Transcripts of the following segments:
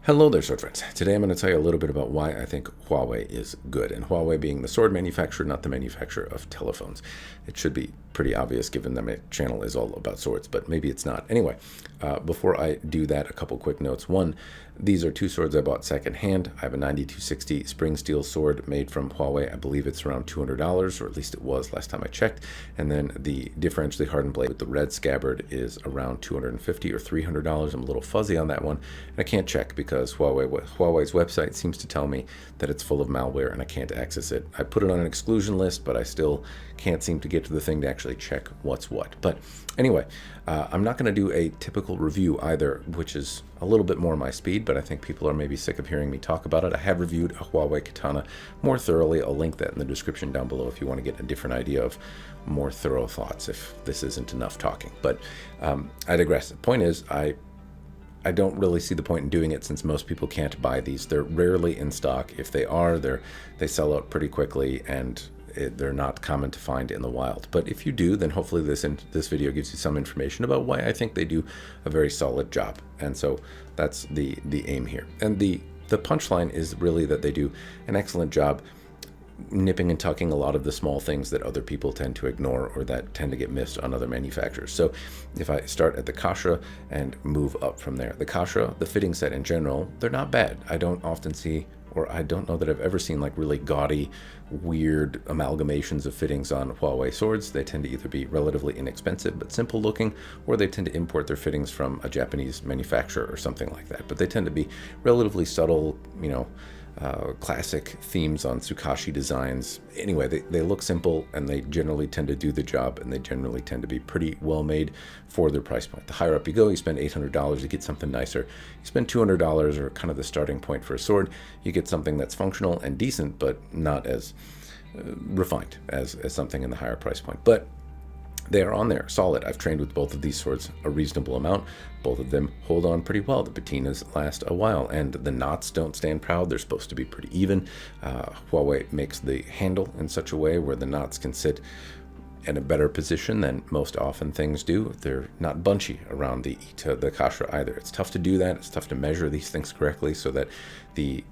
Hello there, sword friends. Today I'm going to tell you a little bit about why I think Huawei is good, and Huawei being the sword manufacturer, not the manufacturer of telephones. It should be pretty obvious given that my channel is all about swords, but maybe it's not. Anyway, before I do that, a couple quick notes. One, these are two swords I bought secondhand. I have a 9260 spring steel sword made from Huawei. I believe it's around $200, or at least it was last time I checked. And then the differentially hardened blade with the red scabbard is around $250 or $300. I'm a little fuzzy on that one, and I can't check because Huawei's website seems to tell me that it's full of malware and I can't access it. I put it on an exclusion list, but I still can't seem to get to the thing to actually check what's what. But anyway, I'm not going to do a typical review either, which is a little bit more my speed, but I think people are maybe sick of hearing me talk about it. I have reviewed a Huawei katana more thoroughly. I'll link that in the description down below if you want to get a different idea of more thorough thoughts, if this isn't enough talking. But I digress. The point is, I don't really see the point in doing it since most people can't buy these. They're rarely in stock. If they are, they sell out pretty quickly, and they're not common to find in the wild. But if you do, then hopefully this video gives you some information about why I think they do a very solid job. And so that's the aim here. And the punchline is really that they do an excellent job nipping and tucking a lot of the small things that other people tend to ignore or that tend to get missed on other manufacturers. So if I start at the kasha and move up from there, the kasha, the fitting set in general, they're not bad. I don't often see, or I don't know that I've ever seen, like really gaudy, weird amalgamations of fittings on Huawei swords. They tend to either be relatively inexpensive but simple looking, or they tend to import their fittings from a Japanese manufacturer or something like that. But they tend to be relatively subtle, classic themes on Tsukashi designs. Anyway, they look simple, and they generally tend to do the job, and they generally tend to be pretty well made for their price point. The higher up you go, you spend $800 to get something nicer. You spend $200, or kind of the starting point for a sword, you get something that's functional and decent, but not as refined as something in the higher price point. But they are on there, solid. I've trained with both of these swords a reasonable amount. Both of them hold on pretty well. The patinas last a while, and the knots don't stand proud. They're supposed to be pretty even. Huawei makes the handle in such a way where the knots can sit in a better position than most often things do. They're not bunchy around the kasha either. It's tough to do that. It's tough to measure these things correctly so that the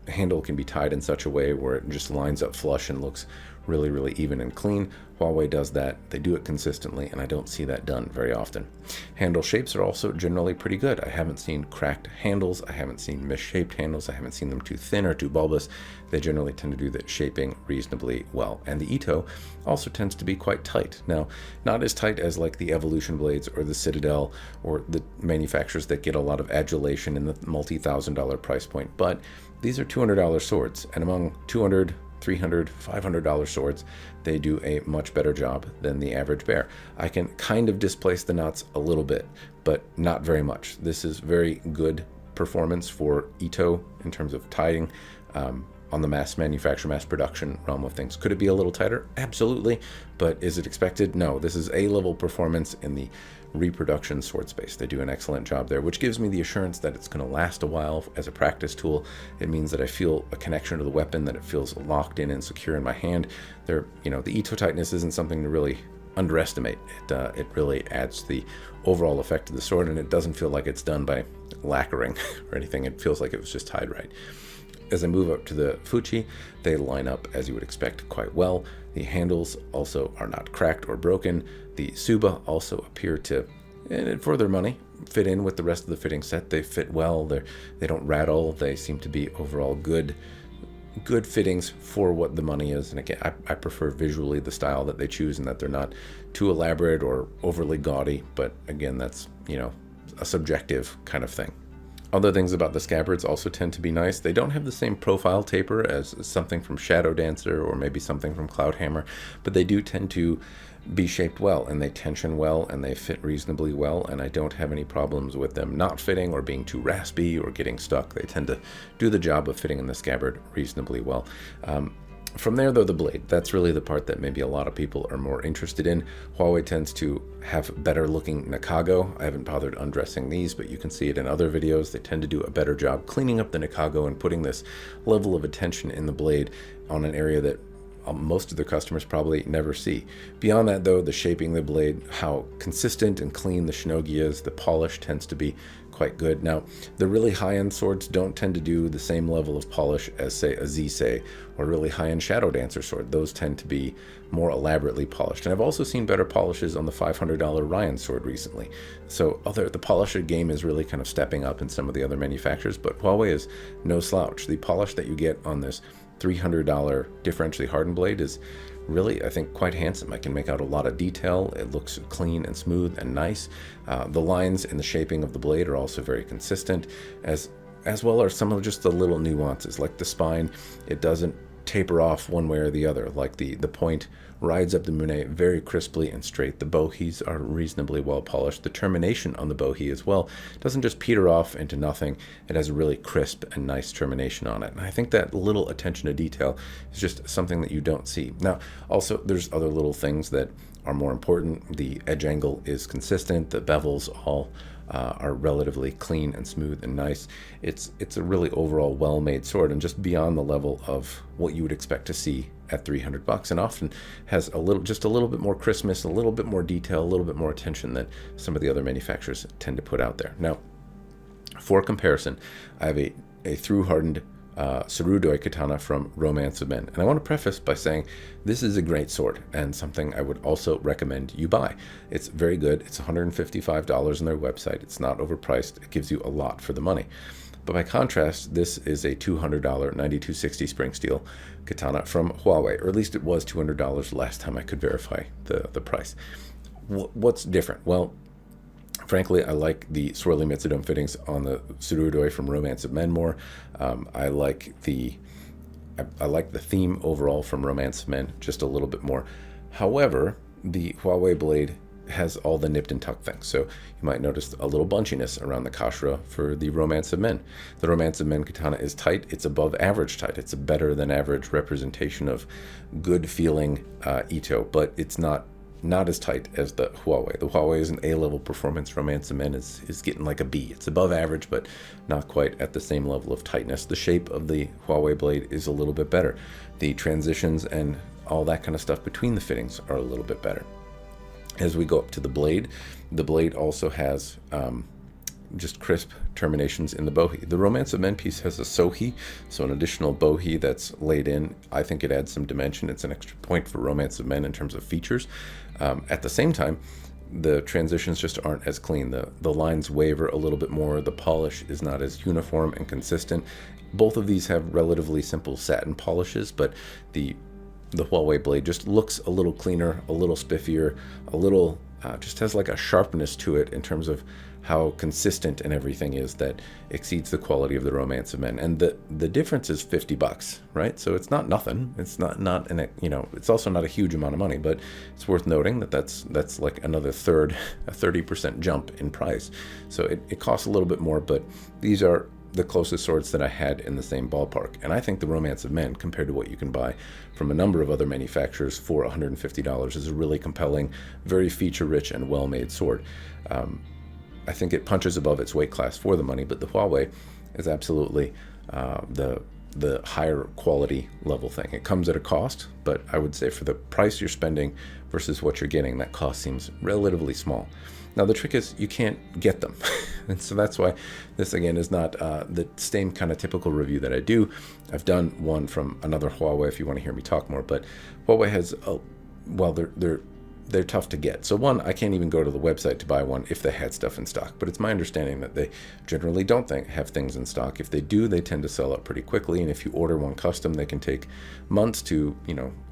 handle can be tied in such a way where it just lines up flush and looks really, really even and clean. Huawei does that. They do it consistently, and I don't see that done very often. Handle shapes are also generally pretty good. I haven't seen cracked handles. I haven't seen misshaped handles. I haven't seen them too thin or too bulbous. They generally tend to do the shaping reasonably well. And the Ito also tends to be quite tight. Now, not as tight as like the Evolution blades or the Citadel or the manufacturers that get a lot of adulation in the multi-$1,000 price point, but these are $200 swords, and among $200, $300, $500 swords, they do a much better job than the average bear. I can kind of displace the knots a little bit, but not very much. This is very good performance for Ito in terms of tying on the mass manufacture, mass production realm of things. Could it be a little tighter? Absolutely. But is it expected? No. This is A-level performance in the reproduction sword space. They do an excellent job there, which gives me the assurance that it's going to last a while as a practice tool. It means that I feel a connection to the weapon, that it feels locked in and secure in my hand. The Ito tightness isn't something to really underestimate. It really adds to the overall effect of the sword, and it doesn't feel like it's done by lacquering or anything. It feels like it was just tied right. As I move up to the Fuchi, they line up as you would expect quite well. The handles also are not cracked or broken. The Tsuba also appear to, for their money, fit in with the rest of the fitting set. They fit well. They don't rattle. They seem to be overall good fittings for what the money is. And again, I prefer visually the style that they choose, and that they're not too elaborate or overly gaudy. But again, that's a subjective kind of thing. Other things about the scabbards also tend to be nice. They don't have the same profile taper as something from Shadow Dancer or maybe something from Cloudhammer, but they do tend to be shaped well, and they tension well, and they fit reasonably well, and I don't have any problems with them not fitting or being too raspy or getting stuck. They tend to do the job of fitting in the scabbard reasonably well. From there, though, the blade, that's really the part that maybe a lot of people are more interested in. Huawei tends to have better looking Nakago. I haven't bothered undressing these, but you can see it in other videos. They tend to do a better job cleaning up the Nakago and putting this level of attention in the blade on an area that most of their customers probably never see. Beyond that, though, the shaping of the blade, how consistent and clean the shinogi is, the polish tends to be quite good. Now, the really high-end swords don't tend to do the same level of polish as, say, a Zisei or really high-end Shadow Dancer sword. Those tend to be more elaborately polished. And I've also seen better polishes on the $500 Ryan sword recently. So the polish game is really kind of stepping up in some of the other manufacturers, but Huawei is no slouch. The polish that you get on this $300 differentially hardened blade is really, I think, quite handsome. I can make out a lot of detail. It looks clean and smooth and nice. The lines and the shaping of the blade are also very consistent, as well are some of just the little nuances, like the spine. It doesn't taper off one way or the other. Like the point rides up the mune very crisply and straight. The bohees are reasonably well polished. The termination on the bohee as well doesn't just peter off into nothing. It has a really crisp and nice termination on it. And I think that little attention to detail is just something that you don't see. Now, also, there's other little things that are more important. The edge angle is consistent. The bevels all are relatively clean and smooth and nice. It's a really overall well-made sword, and just beyond the level of what you would expect to see at $300, and often has just a little bit more crispness, a little bit more detail, a little bit more attention that some of the other manufacturers tend to put out there. Now, for comparison, I have a through-hardened Surudoi katana from Romance of Men. And I want to preface by saying this is a great sword and something I would also recommend you buy. It's very good. It's $155 on their website. It's not overpriced. It gives you a lot for the money. But by contrast, this is a $200 9260 spring steel katana from Huawei, or at least it was $200 last time I could verify the price. What's different? Well, frankly, I like the swirly Mitsudome fittings on the Surudoi from Romance of Men more. I like the theme overall from Romance of Men just a little bit more. However, the Huawei blade has all the nipped and tucked things. So you might notice a little bunchiness around the kashira for the Romance of Men. The Romance of Men katana is tight. It's above average tight. It's a better than average representation of good feeling Ito, but it's not as tight as the Huawei. The Huawei is an A-level performance. Romance of Men is getting like a B. It's above average, but not quite at the same level of tightness. The shape of the Huawei blade is a little bit better. The transitions and all that kind of stuff between the fittings are a little bit better. As we go up to the blade also has just crisp terminations in the bohee. The Romance of Men piece has a sohi, so an additional bohee that's laid in. I think it adds some dimension. It's an extra point for Romance of Men in terms of features. At the same time, the transitions just aren't as clean. The lines waver a little bit more. The polish is not as uniform and consistent. Both of these have relatively simple satin polishes, but the Huawei blade just looks a little cleaner, a little spiffier, a little just has like a sharpness to it in terms of how consistent and everything is that exceeds the quality of the Romance of Men. And the difference is $50, right? So it's not nothing. It's not an, it's also not a huge amount of money, but it's worth noting that that's like another third, a 30% jump in price. So it costs a little bit more, but these are the closest swords that I had in the same ballpark. And I think the Romance of Men, compared to what you can buy from a number of other manufacturers for $150, is a really compelling, very feature-rich and well-made sword. I think it punches above its weight class for the money, but the Huawei is absolutely the higher quality level thing. It comes at a cost, but I would say for the price you're spending versus what you're getting, that cost seems relatively small. Now, the trick is you can't get them. And so that's why this, again, is not the same kind of typical review that I do. I've done one from another Huawei if you want to hear me talk more, but Huawei has, they're tough to get. So one, I can't even go to the website to buy one if they had stuff in stock, but it's my understanding that they generally don't have things in stock. If they do, they tend to sell out pretty quickly, and if you order one custom, they can take months to,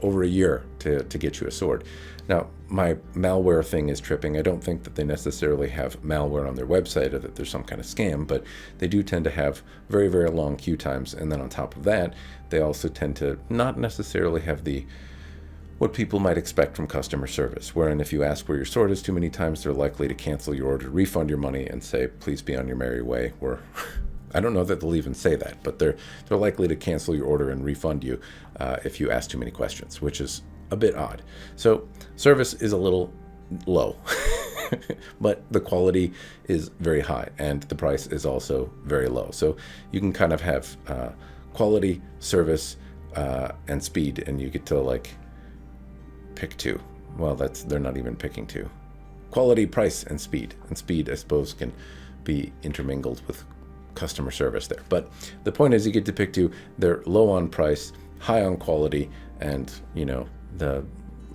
over a year to get you a sword. Now, my malware thing is tripping. I don't think that they necessarily have malware on their website or that there's some kind of scam, but they do tend to have very, very long queue times, and then on top of that, they also tend to not necessarily have what people might expect from customer service, wherein if you ask where your sword is too many times, they're likely to cancel your order, refund your money, and say, please be on your merry way. Or I don't know that they'll even say that, but they're likely to cancel your order and refund you if you ask too many questions, which is a bit odd. So service is a little low, but the quality is very high, and the price is also very low. So you can kind of have quality, service, and speed, and you get to like pick two. Well, they're not even picking two. Quality, price, and speed. And speed, I suppose, can be intermingled with customer service there. But the point is, you get to pick two. They're low on price, high on quality, and the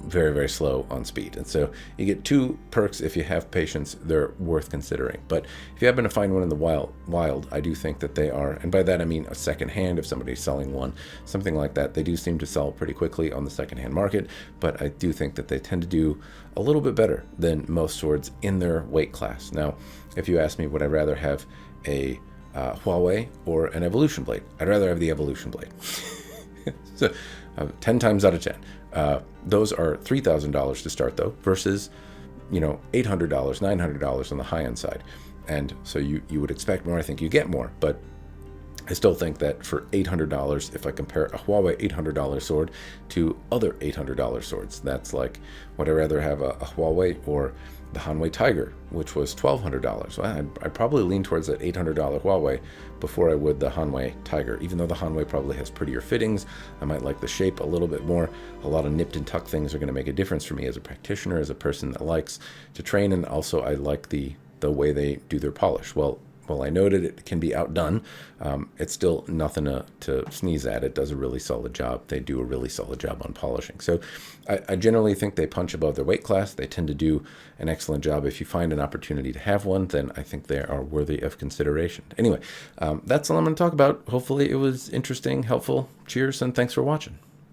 very, very slow on speed. And so you get two perks. If you have patience, they're worth considering. But if you happen to find one in the wild, I do think that they are, and by that I mean a second hand, if somebody's selling one, something like that. They do seem to sell pretty quickly on the secondhand market, but I do think that they tend to do a little bit better than most swords in their weight class. Now, if you ask me, would I rather have a Huawei or an Evolution blade? I'd rather have the Evolution blade. So 10 times out of 10. Those are $3,000 to start, though, versus $800, $900 on the high end side. And so you would expect more. I think you get more, but I still think that for $800, if I compare a Huawei $800 sword to other $800 swords, that's like, would I rather have a Huawei or the Hanwei Tiger, which was $1,200? Well, I'd probably lean towards that $800 Huawei before I would the Hanwei Tiger, even though the Hanwei probably has prettier fittings. I might like the shape a little bit more. A lot of nipped and tucked things are going to make a difference for me as a practitioner, as a person that likes to train, and also I like the way they do their polish. Well, I noted it can be outdone. It's still nothing to sneeze at. It does a really solid job. They do a really solid job on polishing. So I generally think they punch above their weight class. They tend to do an excellent job. If you find an opportunity to have one, then I think they are worthy of consideration. Anyway, that's all I'm going to talk about. Hopefully it was interesting, helpful. Cheers, and thanks for watching.